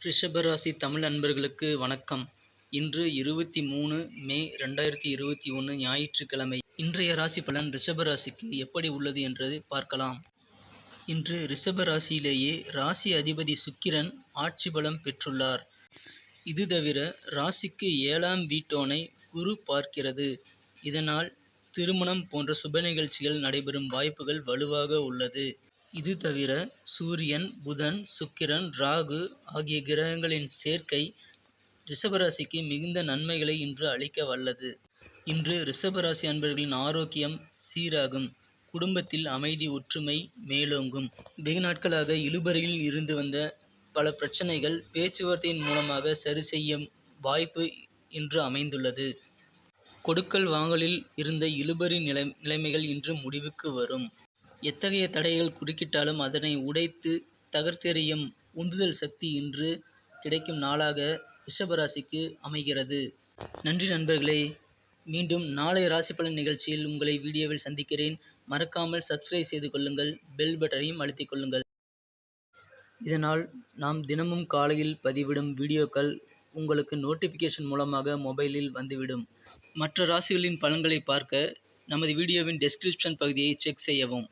ரிஷபராசி தமிழ் நண்பர்களுக்கு வணக்கம். இன்று 23 மே 2021 ஞாயிற்றுக்கிழமை. இன்றைய ராசி பலன் ரிஷபராசிக்கு எப்படி உள்ளது என்று பார்க்கலாம். இன்று ரிஷபராசியிலேயே ராசி அதிபதி சுக்கிரன் ஆட்சி பலம் பெற்றுள்ளார். இது தவிர ராசிக்கு 7ஆம் வீட்டோனை குரு பார்க்கிறது. இதனால் திருமணம் போன்ற சுப நிகழ்ச்சிகள் நடைபெறும் வாய்ப்புகள் வலுவாக உள்ளது. இது தவிர சூரியன், புதன், சுக்கிரன், ராகு ஆகிய கிரகங்களின் சேர்க்கை ரிஷபராசிக்கு மிகுந்த நன்மைகளை இன்று அளிக்க வல்லது. இன்று ரிஷபராசி அன்பர்களின் ஆரோக்கியம் சீராகும். குடும்பத்தில் அமைதி, ஒற்றுமை மேலோங்கும். வெகு நாட்களாக இழுபறியில் இருந்து வந்த பல பிரச்சனைகள் பேச்சுவார்த்தையின் மூலமாக சரி செய்யும் வாய்ப்பு இன்று அமைந்துள்ளது. கொடுக்கல் வாங்கலில் இருந்த இழுபறி நிலைமைகள் இன்று முடிவுக்கு வரும். எத்தகைய தடைகள் குறுக்கிட்டாலும் அதனை உடைத்து தகர்த்தெறியும் உந்துதல் சக்தி இன்று கிடைக்கும் நாளாக ரிஷபராசிக்கு அமைகிறது. நன்றி நண்பர்களே. மீண்டும் நாளைய ராசி பலன் நிகழ்ச்சியில் உங்களை வீடியோவில் சந்திக்கிறேன். மறக்காமல் சப்ஸ்கிரைப் செய்து கொள்ளுங்கள். பெல் பட்டனையும் அழுத்திக் கொள்ளுங்கள். இதனால் நாம் தினமும் காலையில் பதிவிடும் வீடியோக்கள் உங்களுக்கு நோட்டிஃபிகேஷன் மூலமாக மொபைலில் வந்துவிடும். மற்ற ராசிகளின் பலன்களை பார்க்க நமது வீடியோவின் டெஸ்கிரிப்ஷன் பகுதியை செக் செய்யவும்.